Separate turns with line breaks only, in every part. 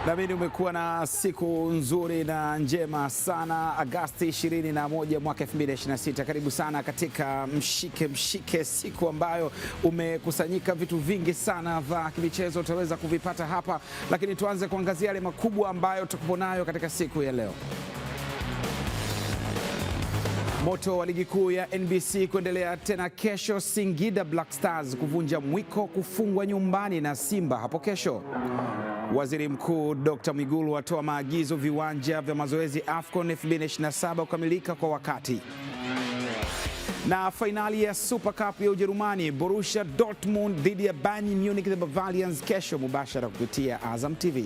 Na mimi umekuwa na siku nzuri na njema sana. Agosti 21 mwaka 2026. Karibu sana katika mshike, siku ambayo umekusanyika vitu vingi sana vya kimichezo utaweza kuvipata hapa, lakini tuanze kuangazia yale makubwa ambayo tuko nayo katika siku ya leo. Moto wa ligi kuu ya NBC kuendelea tena kesho. Singida Black Stars kuvunja mwiko kufungwa nyumbani na Simba hapo kesho. Waziri Mkuu Dr. Mwigulu atoa maagizo viwanja vya mazoezi AFCON 2027 kukamilika kwa wakati. Na fainali ya Super Cup ya Ujerumani, Borussia Dortmund dhidi ya Bayern Munich the Bavarians kesho mubashara kupitia Azam TV.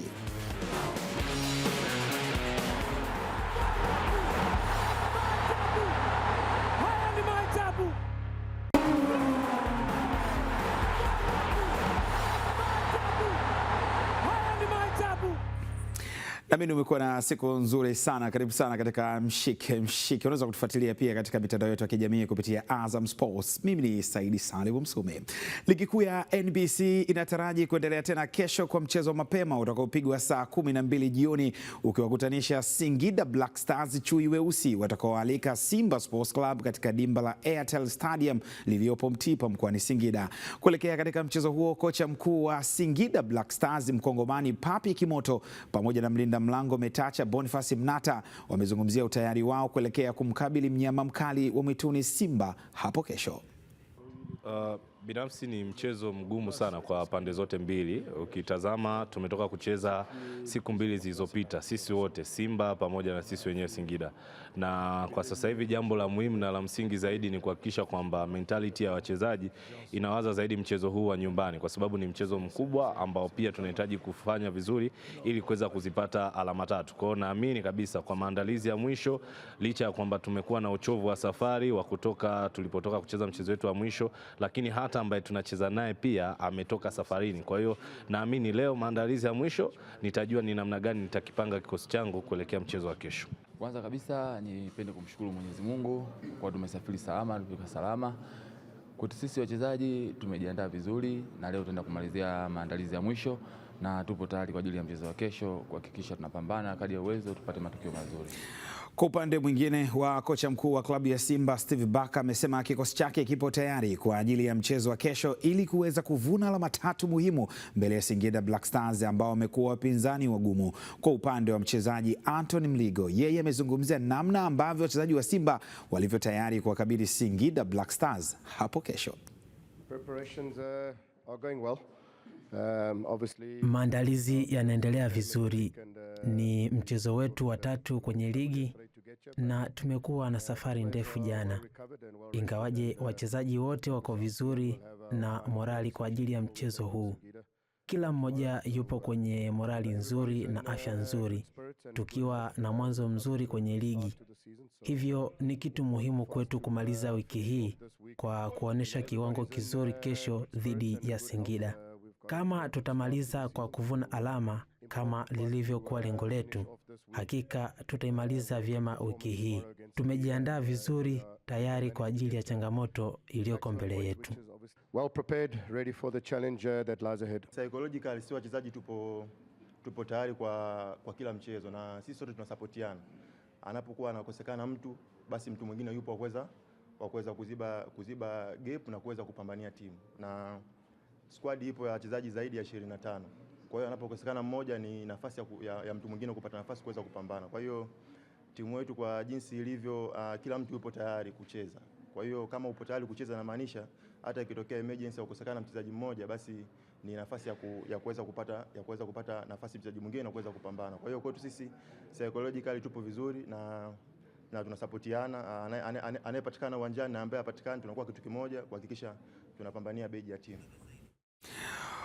Na mimi umekuwa na siku nzuri sana. Karibu sana katika mshike. Unaweza kutufuatilia pia katika mitandao yetu ya kijamii kupitia Azam Sports. Mimi ni Saidi Salim Msume. Ligi kuu ya NBC inataraji kuendelea tena kesho kwa mchezo wa mapema utakaopigwa saa 12 jioni ukiwakutanisha Singida Black Stars chui weusi watakaoalika Simba Sports Club katika dimba la Airtel Stadium liliopo Mtipa mkoani Singida. Kuelekea katika mchezo huo, kocha mkuu wa Singida Black Stars Mkongomani Papi Kimoto pamoja na mlinda mlango Metacha Boniface Mnata wamezungumzia utayari wao kuelekea kumkabili mnyama mkali wa mwituni Simba hapo kesho.
Binafsi ni mchezo mgumu sana kwa pande zote mbili. Ukitazama tumetoka kucheza siku mbili zilizopita, sisi wote Simba pamoja na sisi wenyewe Singida, na kwa sasa hivi jambo la muhimu na la msingi zaidi ni kuhakikisha kwamba mentality ya wachezaji inawaza zaidi mchezo huu wa nyumbani, kwa sababu ni mchezo mkubwa ambao pia tunahitaji kufanya vizuri ili kuweza kuzipata alama tatu. Kwa hiyo naamini kabisa kwa maandalizi ya mwisho, licha ya kwamba tumekuwa na uchovu wa safari wa tulipotoka kucheza mchezo wetu wa mwisho, lakini hata ambaye tunacheza naye pia ametoka safarini. Kwa hiyo naamini leo maandalizi ya mwisho nitajua ni namna gani nitakipanga kikosi changu kuelekea mchezo wa kesho.
Kwanza kabisa nipende kumshukuru Mwenyezi Mungu kwa tumesafiri salama, tumefika salama. Kwetu sisi wachezaji tumejiandaa vizuri na leo tunaenda kumalizia maandalizi ya mwisho na tupo tayari kwa ajili ya mchezo wa kesho kuhakikisha tunapambana kadri ya uwezo tupate matokeo mazuri.
Kwa upande mwingine wa kocha mkuu wa klabu ya Simba Steve Barker amesema kikosi chake kipo tayari kwa ajili ya mchezo wa kesho ili kuweza kuvuna alama tatu muhimu mbele ya Singida Black Stars ambao wamekuwa wapinzani wagumu. Kwa upande wa mchezaji Anthony Mligo, yeye amezungumzia namna ambavyo wachezaji wa Simba walivyo tayari kuwakabili Singida Black Stars hapo kesho.
Preparations are going well.
Maandalizi yanaendelea vizuri. Ni mchezo wetu wa tatu kwenye ligi na tumekuwa na safari ndefu jana. Ingawaje wachezaji wote wako vizuri na morali kwa ajili ya mchezo huu. Kila mmoja yupo kwenye morali nzuri na afya nzuri, tukiwa na mwanzo mzuri kwenye ligi. Hivyo ni kitu muhimu kwetu kumaliza wiki hii kwa kuonesha kiwango kizuri kesho dhidi ya Singida. Kama tutamaliza kwa kuvuna alama kama lilivyokuwa lengo letu, hakika tutaimaliza vyema wiki hii. Tumejiandaa vizuri, tayari kwa ajili ya changamoto iliyoko mbele yetu.
Well prepared, ready for the challenge that lies ahead.
Psychologically si wachezaji tupo tayari kwa kila mchezo na sisi sote tunasapotiana. Anapokuwa anakosekana mtu, basi mtu mwingine yupo wa kuweza kuziba gap na kuweza kupambania timu. Na squad ipo ya wachezaji zaidi ya 25. Kwa hiyo anapokosekana mmoja ni nafasi ya mtu mwingine kupata nafasi kuweza kupambana. Kwa hiyo timu yetu kwa jinsi ilivyo, kila mtu yupo tayari kucheza. Kwa hiyo kama upo tayari kucheza na maanisha hata ikitokea emergency ya kukosekana mchezaji mmoja, basi ni nafasi ya kuweza kupata nafasi mchezaji mwingine na kuweza kupambana. Kwa hiyo kwetu sisi psychologically tupo vizuri na tunasapotiana. Anayepatikana uwanjani na ambaye hapatikani tunakuwa kitu kimoja kuhakikisha tunapambania beji ya timu.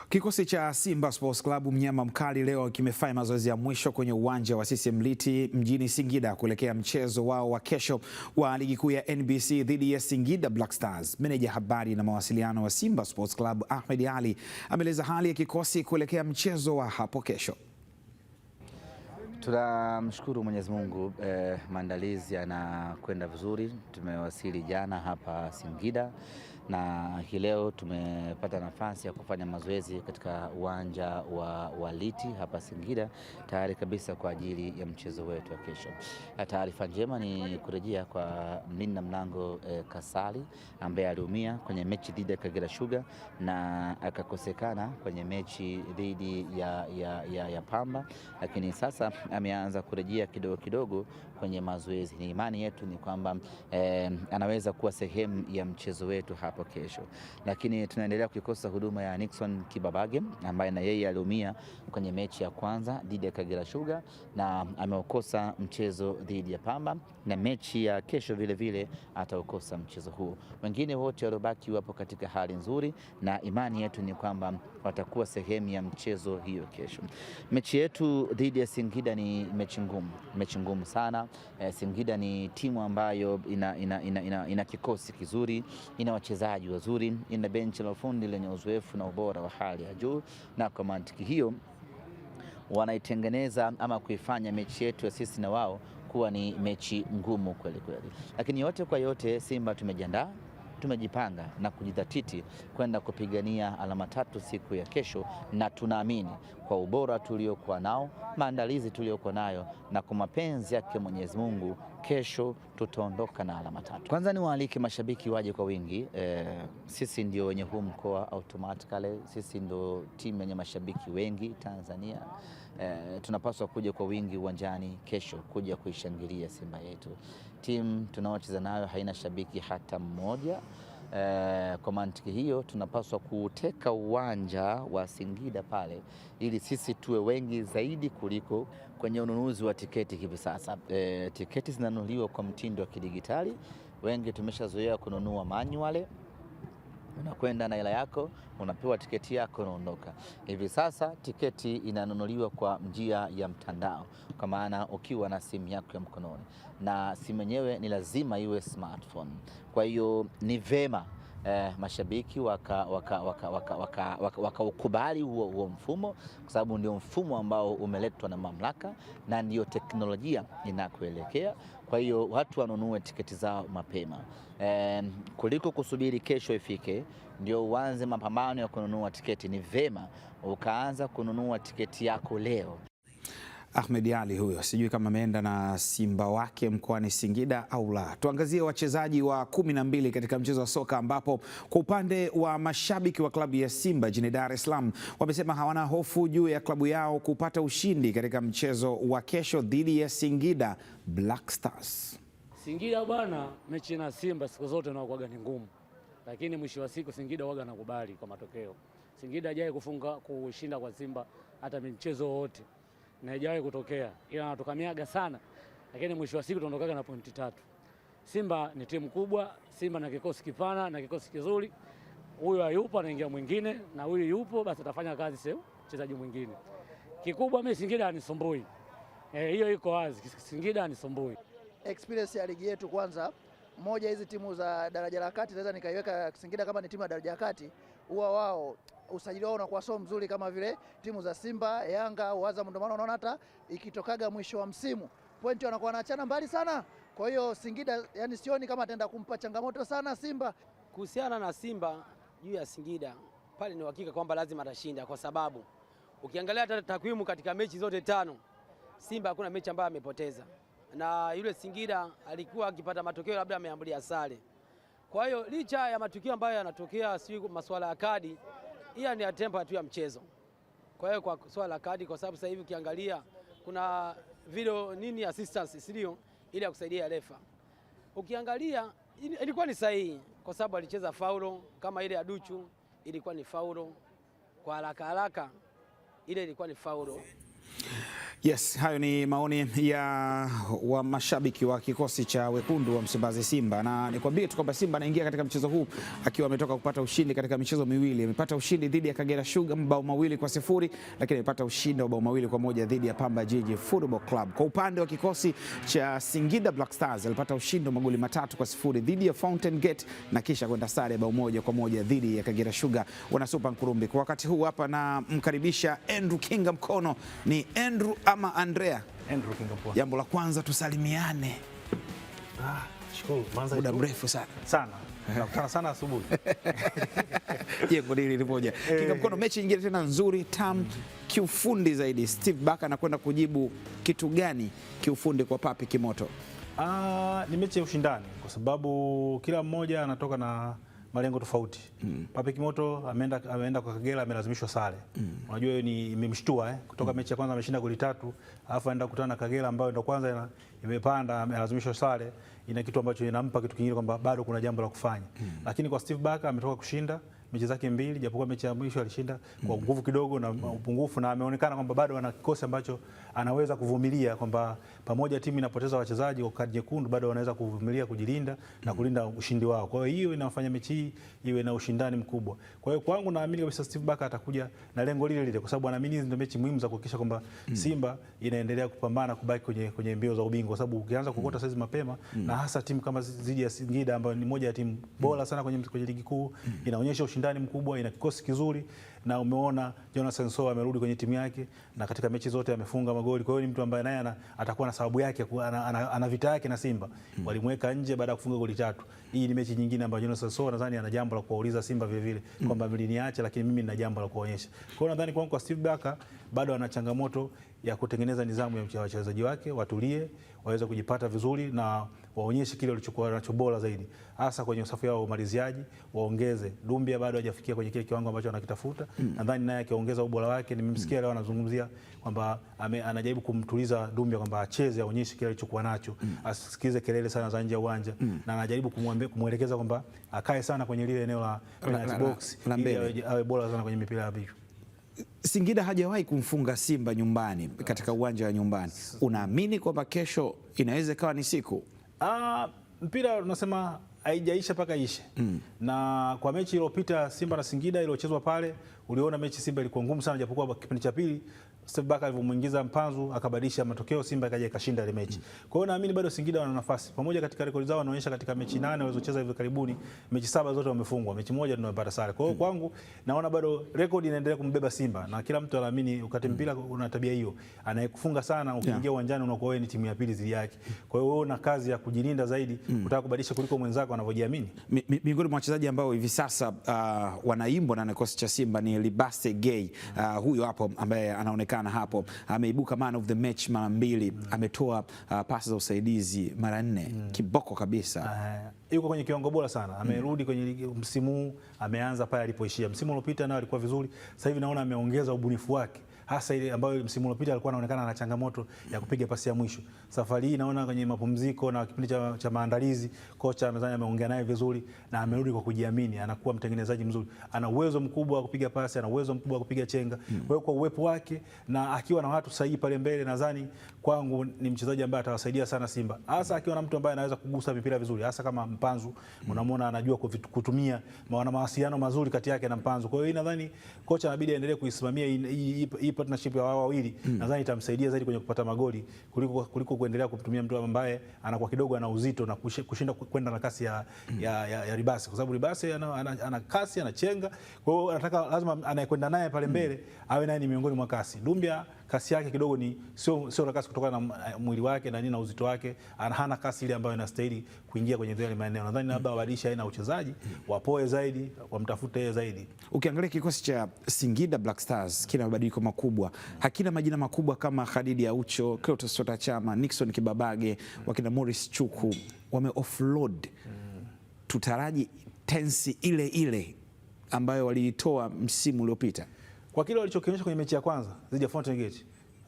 Kikosi cha Simba Sports Club mnyama mkali leo kimefanya mazoezi ya mwisho kwenye uwanja wa CCM Mliti mjini Singida kuelekea mchezo wao wa kesho wa ligi kuu ya NBC dhidi ya Singida Black Stars. Meneja habari na mawasiliano wa Simba Sports Club Ahmed Ali ameeleza hali ya kikosi kuelekea mchezo wa hapo kesho.
Tunamshukuru Mwenyezi Mungu, maandalizi yanakwenda vizuri. Tumewasili jana hapa Singida na hii leo tumepata nafasi ya kufanya mazoezi katika uwanja wa Liti hapa Singida, tayari kabisa kwa ajili ya mchezo wetu wa kesho. Taarifa njema ni kurejea kwa mlinda mlango Kasali ambaye aliumia kwenye mechi dhidi ya Kagera Sugar na akakosekana kwenye mechi dhidi ya Pamba, lakini sasa ameanza kurejea kidogo kidogo kwenye mazoezi. Ni imani yetu ni kwamba anaweza kuwa sehemu ya mchezo wetu hapo kesho, lakini tunaendelea kuikosa huduma ya Nixon Kibabage ambaye na yeye aliumia kwenye mechi ya kwanza dhidi ya Kagera Sugar na ameokosa mchezo dhidi ya Pamba, na mechi ya kesho vile vile ataokosa mchezo huu. Wengine wote waliobaki wapo katika hali nzuri na imani yetu ni kwamba watakuwa sehemu ya mchezo hiyo kesho. Mechi yetu dhidi ya Singida ni mechi ngumu sana. Singida ni timu ambayo ina kikosi kizuri, ina wachezaji wazuri, ina benchi la ufundi lenye uzoefu na ubora wa hali ya juu, na kwa mantiki hiyo wanaitengeneza ama kuifanya mechi yetu ya sisi na wao kuwa ni mechi ngumu kweli kweli. Lakini yote kwa yote, Simba tumejiandaa, tumejipanga na kujidhatiti kwenda kupigania alama 3 siku ya kesho, na tunaamini kwa ubora tuliokuwa nao, maandalizi tuliokuwa nayo, na kwa mapenzi yake Mwenyezi Mungu, kesho tutaondoka na alama 3. Kwanza ni waalike mashabiki waje kwa wingi. Sisi ndio wenye huu mkoa automatically, sisi ndio timu yenye mashabiki wengi Tanzania. Tunapaswa kuja kwa wingi uwanjani kesho kuja kuishangilia Simba yetu. Timu tunaocheza nayo haina shabiki hata mmoja. Kwa mantiki hiyo tunapaswa kuteka uwanja wa Singida pale ili sisi tuwe wengi zaidi kuliko kwenye ununuzi wa tiketi hivi sasa. Tiketi zinanunuliwa kwa mtindo wa kidigitali. Wengi tumeshazoea kununua manual. Unakwenda na hela yako, unapewa tiketi yako, unaondoka. Hivi sasa tiketi inanunuliwa kwa njia ya mtandao, kwa maana ukiwa na simu yako ya mkononi, na simu yenyewe ni lazima iwe smartphone. Kwa hiyo ni vema mashabiki wakaukubali huo mfumo, kwa sababu ndio mfumo ambao umeletwa na mamlaka na ndio teknolojia inakoelekea. Kwa hiyo watu wanunue tiketi zao mapema kuliko kusubiri kesho ifike ndio uanze mapambano ya kununua tiketi. Ni vema ukaanza kununua tiketi yako leo.
Ahmed Ally huyo, sijui kama ameenda na Simba wake mkoani Singida au la. Tuangazie wachezaji wa 12 katika mchezo wa soka, ambapo kwa upande wa mashabiki wa klabu ya Simba jijini Dar es Salaam wamesema hawana hofu juu ya klabu yao kupata ushindi katika mchezo wa kesho dhidi ya Singida Black Stars.
Singida bwana, mechi na Simba siku zote inakuwa ni ngumu, lakini mwisho wa siku Singida waga nakubali kwa matokeo. Singida hajawahi kushinda kwa Simba hata mchezo wote, na haijawahi kutokea, ila anatokamiaga sana, lakini mwisho wa siku tunaondokaga na pointi 3. Simba ni timu kubwa, Simba na kikosi kipana na kikosi kizuri. Huyu hayupo anaingia mwingine, na huyu yupo basi atafanya kazi sio mchezaji mwingine. Kikubwa mimi Singida anisumbui. Hiyo iko wazi, Singida anisumbui.
Experience ya ligi yetu kwanza, moja hizi timu za daraja la kati naweza nikaiweka Singida kama ni timu ya daraja la kati, huwa wao usajili wao unakuwa sio mzuri kama vile timu za Simba, Yanga au Azam. Ndio maana unaona hata ikitokaga mwisho wa msimu pointi wanakuwa wanaachana mbali sana. Kwa hiyo Singida, yani sioni kama ataenda kumpa changamoto sana Simba.
Kuhusiana na Simba juu ya Singida, pale ni uhakika kwamba lazima atashinda, kwa sababu ukiangalia takwimu katika mechi zote 5 Simba hakuna mechi ambayo amepoteza, na yule Singida alikuwa akipata matokeo labda ameambulia sare. Kwa hiyo licha ya matukio ambayo yanatokea, si masuala ya kadi, hiyo ni tempa tu ya mchezo. Kwa hiyo kwa swala la kadi, kwa sababu sasa hivi ukiangalia kuna video nini assistance sio ili ya kusaidia refa. Ukiangalia ilikuwa ni sahihi kwa sababu alicheza faulo kama ile ya Duchu, ilikuwa ni faulo kwa haraka ile ilikuwa ni faulo.
Yes, hayo ni maoni ya wa mashabiki wa kikosi cha wekundu wa Msimbazi Simba, na nikwambie tu kwamba Simba anaingia katika mchezo huu akiwa ametoka kupata ushindi katika michezo miwili. Amepata ushindi dhidi ya Kagera Sugar mabao 2-0, lakini amepata ushindi wa mabao 2-1 dhidi ya Pamba Jiji Football Club. Kwa upande wa kikosi cha Singida Black Stars alipata ushindi wa magoli 3-0 dhidi ya Fountain Gate na kisha kwenda sare bao 1-1 dhidi ya Kagera Sugar wana Super Nkurumbi. Kwa wakati huu hapa na mkaribisha Andrew Kinga Mkono. Ni Andrew ama Andrea?
Andrew Kinga.
Jambo la kwanza tusalimiane.
Shukuru.
Muda mrefu sana.
Tunakutana sana asubuhi.
Jengo hili moja. Kinga Mkono, mechi nyingine tena nzuri tamu kiufundi zaidi. Steve Barker anakwenda kujibu kitu gani kiufundi kwa Papi Kimoto?
Ni mechi ya ushindani kwa sababu kila mmoja anatoka na malengo tofauti. Papi Kimoto ameenda kwa Kagera, amelazimishwa sare. Unajua hiyo ni imemshtua kutoka mechi ya kwanza ameshinda goli 3, alafu aenda kukutana na Kagera ambayo ndio kwanza imepanda, amelazimishwa sare. Ina kitu ambacho inampa kitu kingine kwamba bado kuna jambo la kufanya. Lakini kwa Steve Barker ametoka kushinda mechi zake 2, japokuwa mechi ya mwisho alishinda kwa nguvu kidogo na upungufu, na ameonekana kwamba bado ana kikosi ambacho anaweza kuvumilia, kwamba pamoja timu inapoteza wachezaji kwa kadi nyekundu bado wanaweza kuvumilia, kujilinda na kulinda ushindi wao. Kwa hiyo inafanya mechi hii iwe na ushindani mkubwa. Kwa hiyo kwangu naamini kabisa Steve Barker atakuja na lengo lile lile, kwa sababu anaamini hizi ndio mechi muhimu za kuhakikisha kwamba Simba inaendelea kupambana kubaki kwenye mbio za ubingwa, kwa sababu ukianza kukota saizi mapema na hasa timu kama zidi ya Singida ambayo ni moja ya timu bora sana kwenye ligi kuu, inaonyesha ushindani mkubwa, ina kikosi kizuri, na umeona Jonathan Soa amerudi kwenye timu yake na katika mechi zote amefunga magoli. Kwa hiyo ni mtu ambaye naye atakuwa na sababu yake, ana vita yake na Simba. Walimweka nje baada ya kufunga goli 3. Hii ni mechi nyingine ambayo Jonathan Soa nadhani ana jambo la kuwauliza Simba vile vile kwamba mliniacha, lakini mimi nina jambo la kuonyesha. Kwa hiyo nadhani kwa Steve Barker bado ana changamoto ya kutengeneza nidhamu ya wachezaji wake, watulie, waweze kujipata vizuri na waonyeshe kile walichokuwa nacho bora zaidi, hasa kwenye usafu wao umaliziaji. Waongeze Dumbia, bado hajafikia kwenye kile kiwango ambacho anakitafuta. Nadhani naye akiongeza ubora wake, nimemsikia leo anazungumzia kwamba anajaribu kumtuliza Dumbia kwamba acheze, aonyeshe kile alichokuwa nacho, asikize kelele sana za nje ya uwanja, na anajaribu kumwelekeza kwamba akae sana kwenye lile eneo la penalty box ili awe bora sana kwenye mipira ya vichwa.
Singida hajawahi kumfunga Simba nyumbani katika uwanja wa nyumbani. Unaamini kwamba kesho inaweza ikawa ni siku?
Mpira unasema haijaisha mpaka ishe. Na kwa mechi iliyopita Simba na Singida iliyochezwa pale, uliona mechi Simba ilikuwa ngumu sana, japokuwa kipindi cha pili Steve Barker alivyomuingiza Mpanzu akabadilisha matokeo, Simba ikaja ikashinda ile mechi. Kwa hiyo naamini bado Singida wana nafasi. Pamoja katika rekodi zao wanaonyesha katika mechi 8 walizocheza hivi karibuni, mechi 7 zote wamefungwa, mechi moja ndio wamepata sare. Kwa hiyo kwangu naona bado rekodi inaendelea kumbeba Simba, na kila mtu anaamini wakati mpira una tabia hiyo. Anayekufunga sana ukiingia uwanjani unakuwa wewe ni timu ya pili zidi yake. Kwa hiyo wewe una kazi ya kujilinda zaidi, kutaka kubadilisha kuliko mwenzako anavyojiamini.
Miongoni mwa wachezaji ambao hivi sasa wanaimbwa na kikosi cha Simba ni Libase Gay. Huyo hapo ambaye anaonekana hapo, ameibuka man of the match mara 2, ametoa pasi za usaidizi mara 4, kiboko kabisa.
Yuko kwenye kiwango bora sana, amerudi kwenye msimu huu, ameanza pale alipoishia. Msimu uliopita nao alikuwa vizuri, sasa hivi naona ameongeza ubunifu wake, hasa ile ambayo msimu uliopita alikuwa anaonekana na changamoto ya kupiga pasi ya mwisho. Safari hii naona kwenye mapumziko na kipindi cha maandalizi, kocha mezani ameongea naye vizuri na amerudi kwa kujiamini, anakuwa mtengenezaji mzuri, ana uwezo mkubwa wa kupiga pasi, ana uwezo mkubwa wa kupiga chenga. Kwa hiyo kwa uwepo wake na akiwa na watu sahihi pale mbele, nadhani kwangu ni mchezaji ambaye atawasaidia sana Simba, hasa akiwa na mtu ambaye anaweza kugusa mipira vizuri, hasa kama Mpanzu. Unamwona anajua kutumia, wana mawasiliano mazuri kati yake na Mpanzu. Kwa hiyo nadhani kocha anabidi aendelee kuisimamia hii partnership ya wao wawili. Nadhani itamsaidia zaidi kwenye kupata magoli kuliko kuendelea kumtumia mtu ambaye anakuwa kidogo ana uzito na kushinda kwenda na kasi ya Libase, kwa sababu Libase ana kasi, anachenga. Kwa hiyo anataka lazima anayekwenda naye pale mbele awe naye ni miongoni mwa kasi. Dumbia kasi yake kidogo ni sio kasi kutokana na mwili wake na nini na uzito wake, hana kasi ile ambayo inastahili kuingia kwenye zile maeneo. Nadhani labda wabadilishe aina ya uchezaji, wapoe zaidi, wamtafute yeye zaidi.
Ukiangalia kikosi cha Singida Black Stars kina mabadiliko makubwa, hakina majina makubwa kama Khalid Aucho, Clatous Chota Chama, Nixon Kibabage, wakina Morris Chuku, wame offload. Tutaraji tensi ile ile ambayo waliitoa msimu uliopita.
Kwa kile walichokionyesha kwenye mechi ya kwanza dhidi ya Fountain Gate,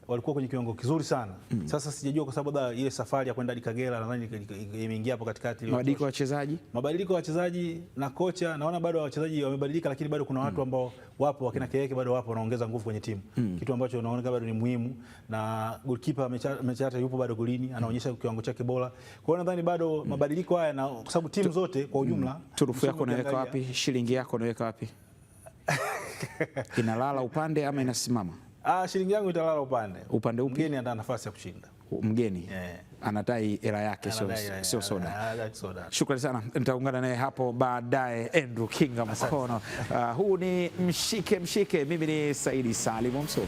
walikuwa kwenye kiwango kizuri sana. Sasa sijajua kwa sababu ile safari ya kwenda hadi Kagera nadhani imeingia hapo katikati.
Mabadiliko ya wachezaji
na kocha, naona bado wachezaji wamebadilika, lakini bado kuna watu ambao wapo, wakina Keke bado wapo, wanaongeza nguvu kwenye timu. Kitu ambacho naona bado ni muhimu, na goalkeeper Mechata yupo bado golini, anaonyesha kiwango chake bora. Kwa hiyo nadhani bado mabadiliko haya, na kwa sababu timu zote kwa ujumla.
Turufu yako unaweka wapi? Shilingi yako unaweka wapi? Inalala upande ama inasimama?
Shilingi yangu italala upande.
Upande upi?
Mgeni ana nafasi ya kushinda.
Mgeni anatai hela yake, sio soda. Shukrani sana, nitaungana naye hapo baadaye. Andrew Kinga Mkono. Huu ni mshike. Mimi ni Saidi Salim Msomi.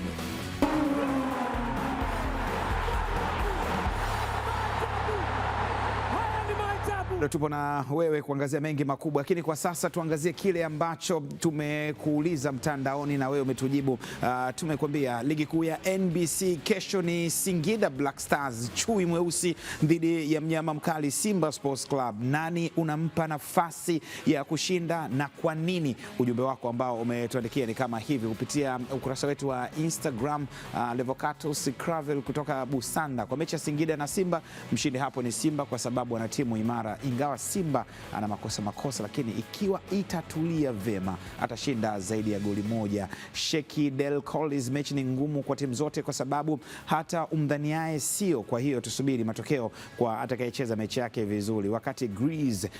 Bado tupo na wewe kuangazia mengi makubwa, lakini kwa sasa tuangazie kile ambacho tumekuuliza mtandaoni na wewe umetujibu. Tumekuambia ligi kuu ya NBC kesho ni Singida Black Stars, chui mweusi dhidi ya mnyama mkali Simba Sports Club. Nani unampa nafasi ya kushinda na kwa nini? Ujumbe wako ambao umetuandikia ni kama hivi kupitia ukurasa wetu wa Instagram. Levocatus Cravel kutoka Busanda, kwa mechi ya Singida na Simba, mshindi hapo ni Simba kwa sababu ana timu imara, ingawa Simba ana makosa, lakini ikiwa itatulia vema atashinda zaidi ya goli moja. Sheki Del Collis, mechi ni ngumu kwa timu zote kwa sababu hata umdhaniaye sio, kwa hiyo tusubiri matokeo kwa atakayecheza mechi yake vizuri. Wakati Grease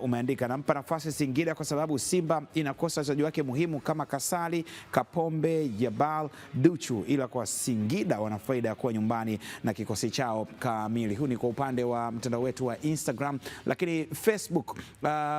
umeandika nampa nafasi Singida kwa sababu Simba inakosa wachezaji wake muhimu kama Kasali, Kapombe, Jabal, Duchu, ila kwa Singida wana faida ya kuwa nyumbani na kikosi chao kamili. Huu ni kwa upande wa mtandao wetu wa Instagram, lakini Facebook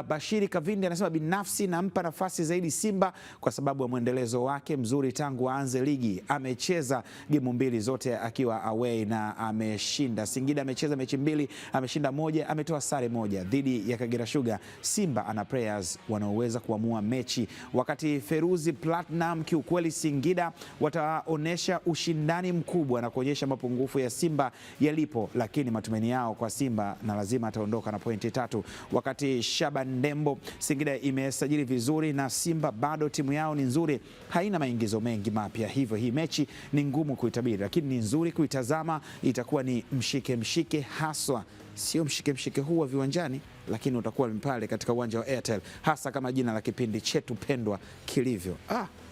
Bashiri Kavindi anasema binafsi nampa nafasi zaidi Simba kwa sababu ya mwendelezo wake mzuri tangu aanze ligi. Amecheza gemu mbili zote akiwa away na ameshinda. Singida amecheza mechi mbili, ameshinda moja, ametoa sare moja dhidi ya Kagera Sugar. Simba ana players wanaoweza kuamua mechi. Wakati Feruzi Platinum, kiukweli Singida wataonesha ushindani mkubwa na kuonyesha mapungufu ya Simba yalipo, lakini matumaini yao kwa Simba na lazima ataondoka na pointi 3. Wakati Shaban Ndembo, Singida imesajili vizuri na Simba bado timu yao ni nzuri, haina maingizo mengi mapya, hivyo hii mechi ni ngumu kuitabiri, lakini ni nzuri kuitazama. Itakuwa ni mshike haswa, sio mshike huu wa viwanjani, lakini utakuwa pale katika uwanja wa Airtel, hasa kama jina la kipindi chetu pendwa kilivyo.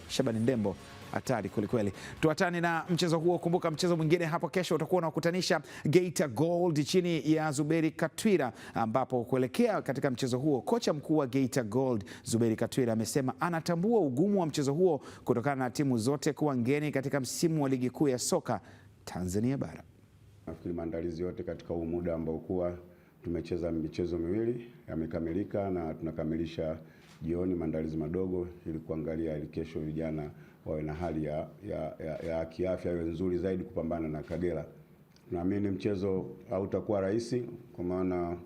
Shaban Ndembo hatari kwelikweli. Tuatane na mchezo huo. Kumbuka mchezo mwingine hapo kesho utakuwa unakutanisha Geita Gold chini ya Zuberi Katwira, ambapo kuelekea katika mchezo huo kocha mkuu wa Geita Gold Zuberi Katwira amesema anatambua ugumu wa mchezo huo kutokana na timu zote kuwa ngeni katika msimu wa ligi kuu ya soka Tanzania bara.
Nafikiri maandalizi yote katika huu muda ambao kuwa tumecheza michezo miwili yamekamilika na tunakamilisha jioni maandalizi madogo ili kuangalia ili kesho vijana wawe na hali ya kiafya iwe nzuri zaidi kupambana na Kagera. Naamini mchezo hautakuwa rahisi kwa maana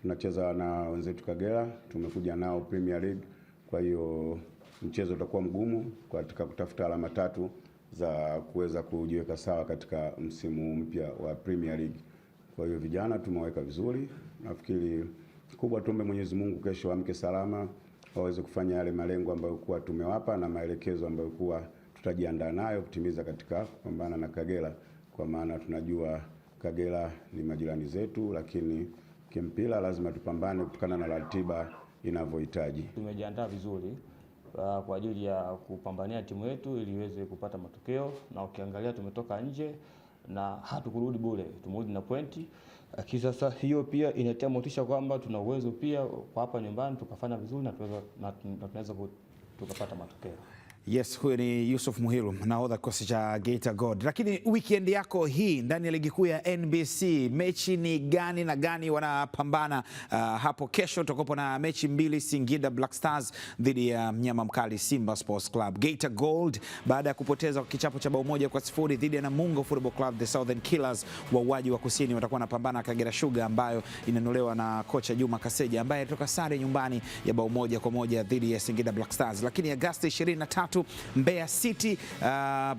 tunacheza na wenzetu Kagera, tumekuja nao Premier League, kwa hiyo mchezo utakuwa mgumu katika kutafuta alama 3 za kuweza kujiweka sawa katika msimu mpya wa Premier League. Kwa hiyo vijana tumeweka vizuri, nafikiri kubwa tuombe Mwenyezi Mungu kesho waamke salama, waweze kufanya yale malengo ambayo kuwa tumewapa na maelekezo ambayo kuwa tutajiandaa nayo kutimiza katika kupambana na Kagera, kwa maana tunajua Kagera ni majirani zetu, lakini kimpira lazima tupambane kutokana na ratiba inavyohitaji.
Tumejiandaa vizuri kwa ajili ya kupambania timu yetu ili iweze kupata matokeo, na ukiangalia tumetoka nje na hatukurudi bure, tumerudi na pointi. Lakini sasa hiyo pia inatia motisha kwamba tuna uwezo pia kwa hapa nyumbani tukafanya vizuri na tunaweza tukapata matokeo.
Yes, huyo ni Yusuf Muhiru, nahodha kikosi cha Geita Gold. Lakini weekend yako hii ndani ya ligi kuu ya NBC, mechi ni gani na gani wanapambana? Hapo kesho tutakuwa na mechi mbili, Singida Black Stars dhidi ya mnyama mkali Simba Sports Club. Geita Gold baada ya kupoteza kwa kichapo cha bao 1-0 dhidi ya Namungo Football Club, the Southern Killers wauaji wa kusini watakuwa wanapambana Kagera Sugar ambayo inanolewa na kocha Juma Kaseja ambaye alitoka sare nyumbani ya bao 1-1 dhidi ya Singida Black Stars. Lakini Agosti 23 Mbeya City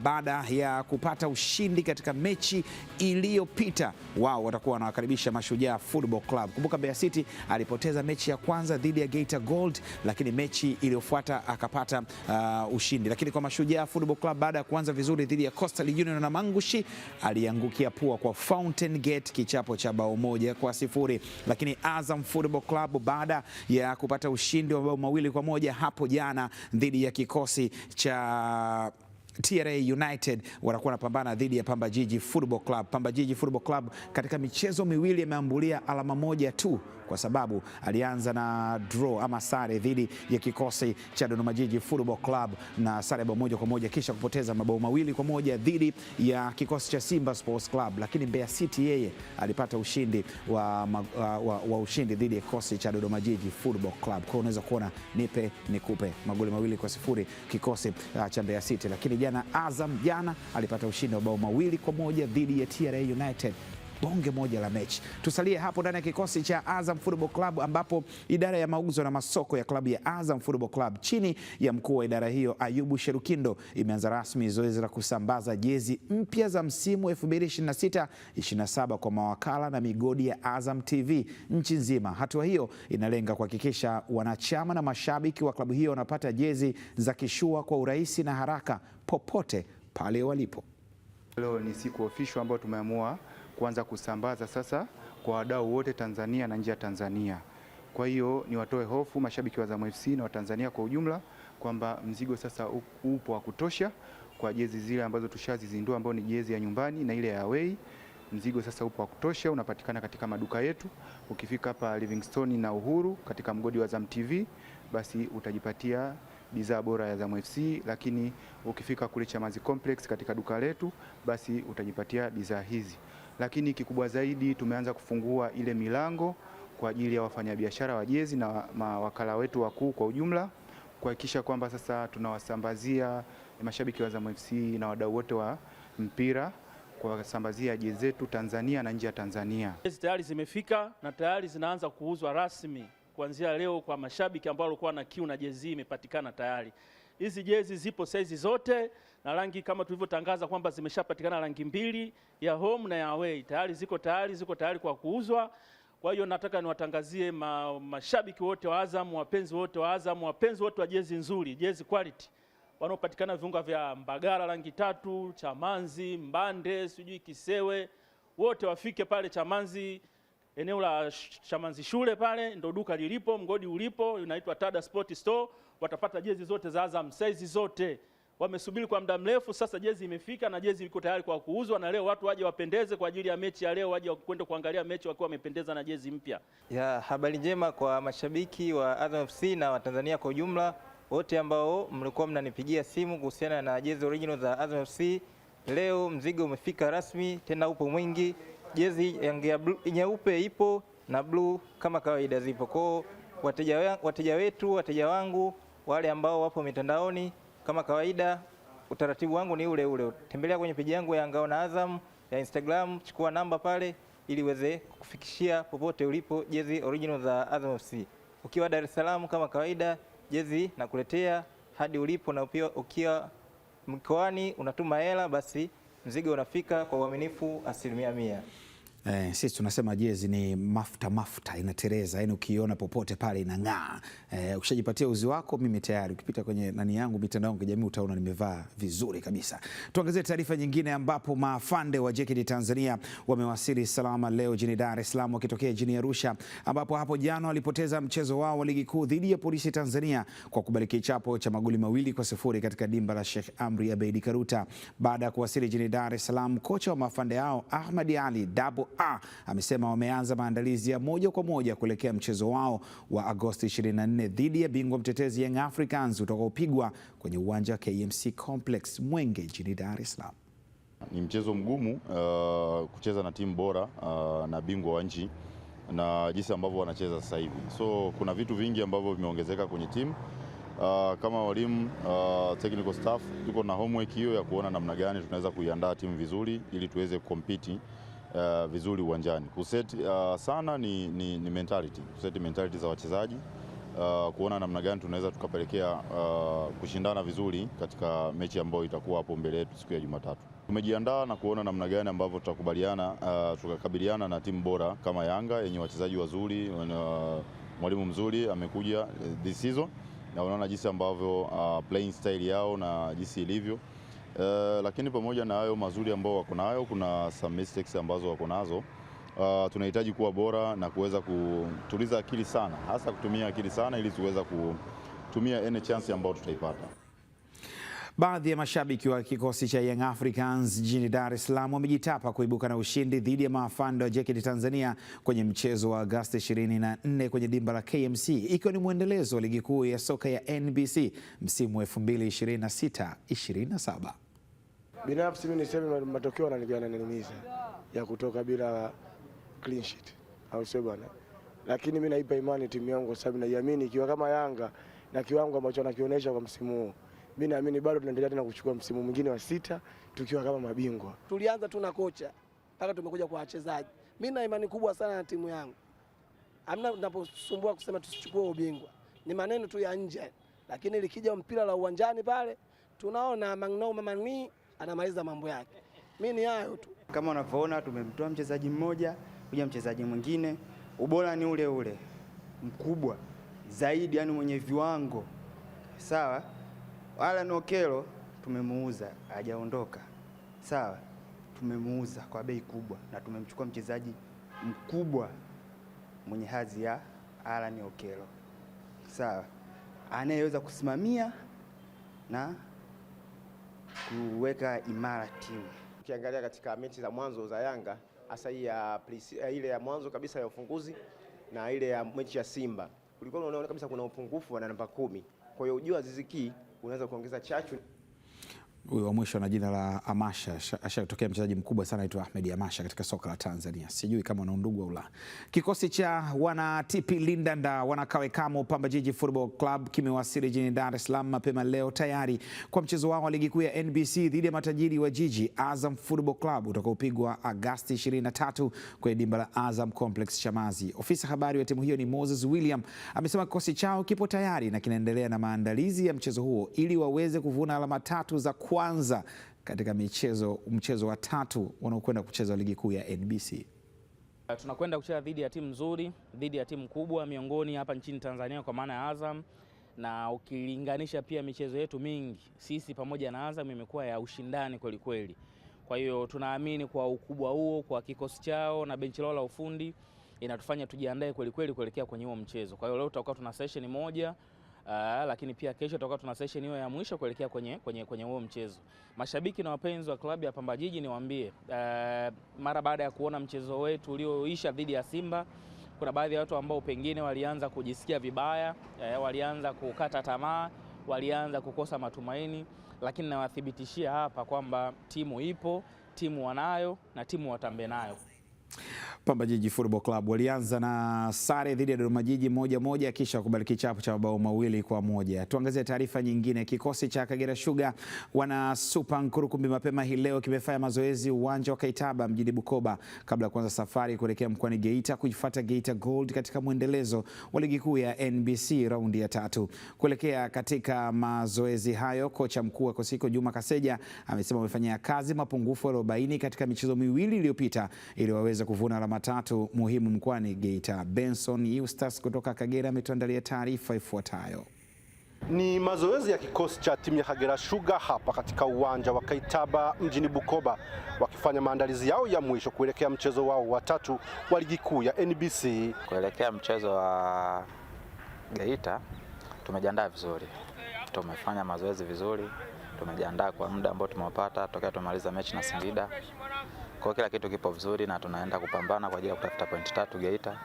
baada ya kupata ushindi katika mechi iliyopita, wao watakuwa wanawakaribisha Mashujaa Football Club. Kumbuka Mbeya City alipoteza mechi ya kwanza dhidi ya Geita Gold, lakini mechi iliyofuata akapata ushindi. Lakini kwa Mashujaa Football Club baada ya kuanza vizuri dhidi ya Coastal Union na Mangushi, aliangukia pua kwa Fountain Gate kichapo cha bao 1-0. Lakini Azam Football Club baada ya kupata ushindi wa bao 2-1 hapo jana dhidi ya kikosi cha TRA United, watakuwa wanapambana dhidi ya Pamba Jiji Football Club. Pamba Jiji Football Club katika michezo miwili ameambulia alama 1 tu kwa sababu alianza na draw ama sare dhidi ya kikosi cha Dodoma Jiji Football Club na sare bao 1-1, kisha kupoteza mabao 2-1 dhidi ya kikosi cha Simba Sports Club. Lakini Mbeya City yeye alipata ushindi wa ushindi dhidi ya kikosi cha Dodoma Jiji Football Club. Kwa unaweza kuona nipe nikupe, magoli 2-0 kikosi cha Mbeya City. Lakini jana Azam alipata ushindi wa bao 2-1 dhidi ya TRA United. bonge moja la mechi. Tusalie hapo ndani ya kikosi cha Azam Football Club ambapo idara ya mauzo na masoko ya klabu ya Azam Football Club chini ya mkuu wa idara hiyo Ayubu Sherukindo imeanza rasmi zoezi la kusambaza jezi mpya za msimu 2026-27 kwa mawakala na migodi ya Azam TV nchi nzima. Hatua hiyo inalenga kuhakikisha wanachama na mashabiki wa klabu hiyo wanapata jezi za kishua kwa urahisi na haraka popote pale walipo.
Leo ni siku official ambayo tumeamua kuanza kusambaza sasa kwa wadau wote Tanzania na nje ya Tanzania. Kwa hiyo ni watoe hofu mashabiki wa Azam FC na wa Tanzania kwa ujumla kwamba mzigo sasa upo wa kutosha kwa jezi zile ambazo tushazizindua, ambao ni jezi ya nyumbani na ile ya away. Mzigo sasa upo wa kutosha, unapatikana katika maduka yetu. Ukifika hapa Livingstone na Uhuru katika mgodi wa Azam TV, basi utajipatia bidhaa bora ya Azam FC, lakini ukifika kule Chamazi Complex katika duka letu, basi utajipatia bidhaa hizi. Lakini kikubwa zaidi, tumeanza kufungua ile milango kwa ajili ya wafanyabiashara wa jezi na mawakala wetu wakuu kwa ujumla, kuhakikisha kwamba sasa tunawasambazia mashabiki wa Azam FC na wadau wote wa mpira kuwasambazia jezi zetu Tanzania na nje ya Tanzania.
Jezi tayari zimefika na tayari zinaanza kuuzwa rasmi kuanzia leo kwa mashabiki ambao walikuwa na kiu na jezi imepatikana tayari. Hizi jezi zipo saizi zote na rangi kama tulivyotangaza kwamba zimeshapatikana rangi mbili, ya home na ya away. Tayari ziko tayari kwa kuuzwa. Kwa hiyo nataka niwatangazie mashabiki wote wa Azam, wapenzi wote wa Azam, wapenzi wote wa jezi nzuri, jezi quality, wanaopatikana viunga vya Mbagala rangi 3, Chamanzi, Mbande, sijui Kisewe, wote wafike pale Chamanzi, eneo la Chamanzi shule pale ndo duka lilipo, mgodi ulipo, unaitwa Tada Sport Store. Watapata jezi zote za Azam, size zote. Wamesubiri kwa muda mrefu, sasa jezi imefika na jezi iko tayari kwa kuuzwa, na leo watu waje wapendeze kwa ajili ya mechi ya leo, waje kwenda kuangalia mechi wakiwa wamependeza na jezi mpya.
Ya habari njema kwa mashabiki wa Azam FC na wa Tanzania kwa ujumla, wote ambao mlikuwa mnanipigia simu kuhusiana na jezi original za Azam FC. Leo mzigo umefika rasmi, tena upo mwingi. Jezi ya nyeupe ipo na blue kama kawaida zipo. Kwa wateja wetu, wateja wangu, wale ambao wapo mitandaoni, kama kawaida utaratibu wangu ni ule ule. Tembelea kwenye peji yangu ya Ngao na Azam ya Instagram, chukua namba pale ili uweze kufikishia popote ulipo jezi original za Azam FC. Ukiwa Dar es Salaam kama kawaida, jezi nakuletea hadi ulipo, na pia ukiwa mkoani unatuma hela, basi mzigo unafika kwa uaminifu 100%.
Sisi tunasema jezi ni mafuta inatereza, yani ukiona popote pale inang'aa. Ukishajipatia uzi wako, mimi tayari ukipita kwenye nani yangu mitandao ya kijamii utaona nimevaa vizuri kabisa. Tuangazie taarifa nyingine ambapo maafande wa JKT Tanzania wamewasili salama leo jijini Dar es Salaam wakitokea jijini Arusha, ambapo hapo jana walipoteza mchezo wao wa ligi kuu dhidi ya Polisi Tanzania kwa kubali kichapo cha magoli 2-0 katika dimba la Sheikh Amri Abeid Karuta. Baada ya kuwasili jijini Dar es Salaam, kocha wa maafande hao Ahmad Ali Dabo amesema wameanza maandalizi ya moja kwa moja kuelekea mchezo wao wa Agosti 24 dhidi ya bingwa mtetezi Young Africans utakaopigwa kwenye uwanja wa KMC Complex Mwenge jijini Dar es Salaam.
Ni mchezo mgumu kucheza na timu bora na bingwa wa nchi na jinsi ambavyo wanacheza sasa hivi. So kuna vitu vingi ambavyo vimeongezeka kwenye timu. Kama walimu, technical staff, tuko na homework hiyo ya kuona namna gani tunaweza kuiandaa timu vizuri ili tuweze kucompete vizuri uwanjani. Kuseti sana ni mentality, kuseti mentality za wachezaji, kuona namna gani tunaweza tukapelekea kushindana vizuri katika mechi ambayo itakuwa hapo mbele yetu siku ya Jumatatu. Tumejiandaa na kuona namna gani ambavyo tukakabiliana na timu bora kama Yanga yenye wachezaji wazuri, mwalimu mzuri amekuja this season, na unaona jinsi ambavyo playing style yao na jinsi ilivyo. Lakini pamoja na hayo mazuri ambao wako nayo, kuna some mistakes ambazo wako nazo. Tunahitaji kuwa bora na kuweza kutuliza akili sana, hasa kutumia akili sana ili tuweza kutumia any chance ambayo tutaipata.
Baadhi ya mashabiki wa kikosi cha Young Africans jijini Dar es Salaam wamejitapa kuibuka na ushindi dhidi ya maafande wa JKT Tanzania kwenye mchezo wa Agosti 24 kwenye dimba la KMC, ikiwa ni mwendelezo wa ligi kuu ya soka ya NBC msimu 2026-27.
Binafsi mimi niseme matokeo yananiumiza ya kutoka bila clean sheet, au sio bwana? Lakini mimi naipa imani timu yangu kwa sababu naiamini ikiwa kama Yanga na kiwango ambacho anakionyesha kwa msimu huu, mimi naamini bado tunaendelea tena kuchukua msimu mwingine wa 6 tukiwa kama mabingwa.
Tulianza tu na kocha mpaka tumekuja kwa wachezaji. Mimi na imani kubwa sana na timu yangu. Hamna tunaposumbua kusema tusichukue ubingwa. Ni maneno tu ya nje. Lakini likija mpira la uwanjani pale tunaona Magnou Mamani anamaliza mambo yake. Mimi ni hayo tu.
Kama unavyoona tumemtoa mchezaji mmoja kuja mchezaji mwingine, ubora ni ule ule. Mkubwa zaidi, yani mwenye viwango. Sawa? Alan Okello tumemuuza, hajaondoka. Sawa? Tumemuuza kwa bei kubwa na tumemchukua mchezaji mkubwa mwenye hadhi ya Alan Okello. Sawa? Anayeweza kusimamia na kuweka imara timu.
Ukiangalia katika mechi za mwanzo za Yanga, hasa ile ya mwanzo kabisa ya ufunguzi na ile ya mechi ya Simba, kulikuwa unaona kabisa kuna upungufu na namba 10. Kwa hiyo ujua Aziz Ki unaweza kuongeza chachu.
Huyu wa mwisho na jina la Amasha, ashatokea mchezaji mkubwa sana anaitwa Ahmed Amasha katika soka la Tanzania. Sijui kama wana undugu au la. Kikosi cha wana TP Lindanda wanakawekamo Pamba Jiji Football Club kimewasili jijini Dar es Salaam mapema leo tayari kwa mchezo wao wa ligi kuu ya NBC dhidi ya matajiri wa jiji Azam Football Club utakaopigwa Agosti 23 kwenye dimba la Azam Complex Chamazi. Ofisa habari wa timu hiyo ni Moses William amesema kikosi chao kipo tayari na kinaendelea na maandalizi ya mchezo huo ili waweze kuvuna alama 3 za kwanza katika mchezo wa 3 wanaokwenda kucheza ligi kuu ya NBC.
Tunakwenda kucheza dhidi ya timu nzuri, dhidi ya timu kubwa miongoni hapa nchini Tanzania kwa maana ya Azam, na ukilinganisha pia michezo yetu mingi sisi pamoja na Azam imekuwa ya ushindani kweli kweli. Kwa hiyo tunaamini kwa ukubwa huo, kwa kikosi chao na benchi lao la ufundi inatufanya tujiandae kweli kweli kuelekea kwenye huo mchezo. Kwa hiyo leo tutakuwa tuna session moja. Lakini pia kesho tutakuwa tuna session hiyo ya mwisho kuelekea kwenye huo mchezo. Mashabiki na wapenzi wa klabu ya Pamba Jiji niwaambie, mara baada ya kuona mchezo wetu ulioisha dhidi ya Simba, kuna baadhi ya watu ambao pengine walianza kujisikia vibaya, walianza kukata tamaa, walianza kukosa matumaini, lakini nawathibitishia hapa kwamba timu ipo, timu wanayo na timu watambe nayo.
Pamba Jiji Football Club walianza na sare dhidi ya Dodoma Jiji 1-1 kisha kubali kichapo cha mabao 2-1. Tuangazie taarifa nyingine. Kikosi cha Kagera Sugar wana Super Nkurukumbi mapema hii leo kimefanya mazoezi uwanja wa Kaitaba mjini Bukoba kabla ya kuanza safari kuelekea mkoani Geita kuifuata Geita Gold katika mwendelezo wa ligi kuu ya NBC raundi ya 3. Kuelekea katika mazoezi hayo, kocha mkuu wa kikosi Juma Kaseja amesema wamefanyia kazi mapungufu waliobaini katika michezo miwili iliyopita ili waweze kuvuna alama 3 muhimu mkoani Geita. Benson Eustace kutoka Kagera ametuandalia taarifa ifuatayo.
Ni mazoezi ya kikosi cha timu ya Kagera Sugar hapa katika uwanja wa Kaitaba mjini Bukoba, wakifanya maandalizi yao ya mwisho kuelekea mchezo wao wa 3 wa ligi kuu ya NBC.
Kuelekea mchezo wa Geita tumejiandaa vizuri, tumefanya mazoezi vizuri, tumejiandaa kwa muda ambao tumepata tokea tumaliza mechi na Singida. Kwa kila kitu kipo vizuri na tunaenda kupambana kwa ajili ya kutafuta pointi 3 Geita.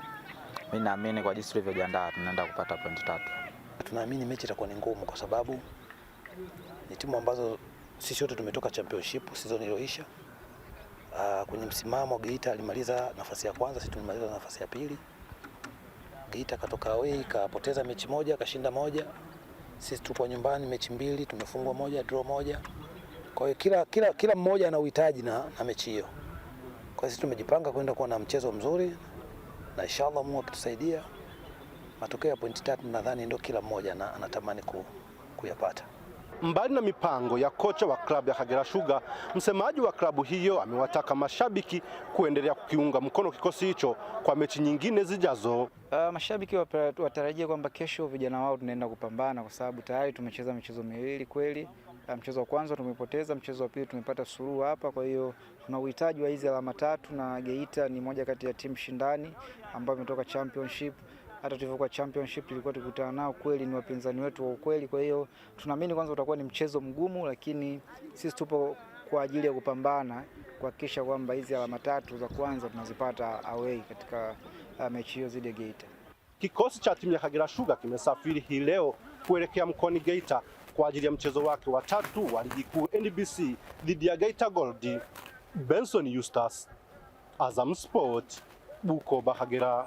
Mimi naamini kwa jinsi tulivyojiandaa tunaenda kupata pointi 3.
Tunaamini mechi itakuwa ni ngumu kwa sababu ni timu ambazo sisi wote tumetoka championship season iliyoisha. Kwenye msimamo Geita alimaliza nafasi ya kwanza, sisi tulimaliza nafasi ya pili. Geita katoka away kapoteza mechi moja, kashinda moja. Sisi tupo nyumbani mechi 2, tumefungwa moja, draw moja. Kwa hiyo kila mmoja ana uhitaji na mechi hiyo. Kwa hiyo sisi tumejipanga kwenda kuwa na mchezo mzuri na inshallah Mungu akitusaidia matokeo ya pointi 3 nadhani ndio kila mmoja anatamani kuyapata.
Mbali na mipango ya kocha wa klabu ya Kagera Sugar, msemaji wa klabu hiyo amewataka mashabiki kuendelea kukiunga mkono kikosi hicho kwa mechi nyingine zijazo.
Mashabiki watarajia kwamba kesho vijana wao tunaenda kupambana kwa sababu tayari tumecheza michezo miwili kweli. Mchezo wa kwanza tumepoteza, mchezo wa pili tumepata suluhu hapa, kwa hiyo tuna uhitaji wa hizi alama 3 na Geita ni moja kati ya timu shindani ambayo imetoka championship. Hata tulivyokuwa championship tulikuwa tukutana nao, kweli ni wapinzani wetu wa ukweli. Kwa hiyo tunaamini kwanza utakuwa ni mchezo mgumu, lakini sisi tupo kwa ajili ya kupambana kuhakikisha kwamba hizi alama 3 za kwanza tunazipata away katika mechi hiyo dhidi ya Geita.
Kikosi cha timu ya Kagera Sugar kimesafiri hii leo kuelekea mkoani Geita kwa ajili ya mchezo wake wa 3 wa ligi kuu NBC dhidi ya Geita Gold. Benson Eustace, Azam Sport, Bukoba, Kagera.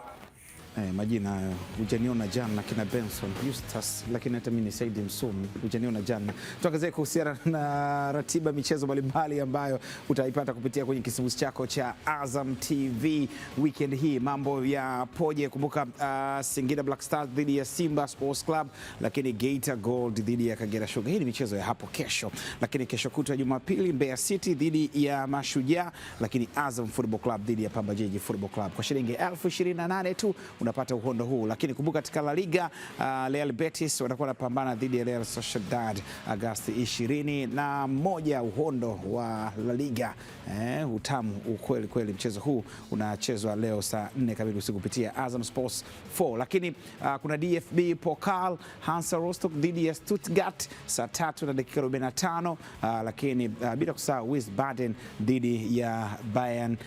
Majina hayo hujaniona jana kina Benson Eustace, lakini hata mimi ni Saidi Msumi hujaniona jana. Tuangazie kuhusiana na ratiba michezo mbalimbali ambayo utaipata kupitia kwenye kisimbuzi chako cha Azam TV weekend hii. Mambo ya poje? Kumbuka Singida Black Stars dhidi ya Simba Sports Club, lakini Geita Gold dhidi ya Kagera Sugar. Hii ni michezo ya hapo kesho, lakini kesho kutwa Jumapili Mbeya City dhidi ya Mashujaa, lakini Azam Football Club dhidi ya Pamba Jiji Football Club. Kwa shilingi 28,000 tu unapata uhondo huu. Lakini kumbuka katika La Liga Real Betis watakuwa wanapambana dhidi ya Real Sociedad Agosti 21, uhondo wa La Liga. Utamu ukweli kweli. Mchezo huu unachezwa leo saa 4 kamili usiku kupitia Azam Sports 4. Lakini kuna DFB Pokal Hansa Rostock dhidi ya Stuttgart saa 3:45, lakini bila kusahau Wiesbaden dhidi ya Bayern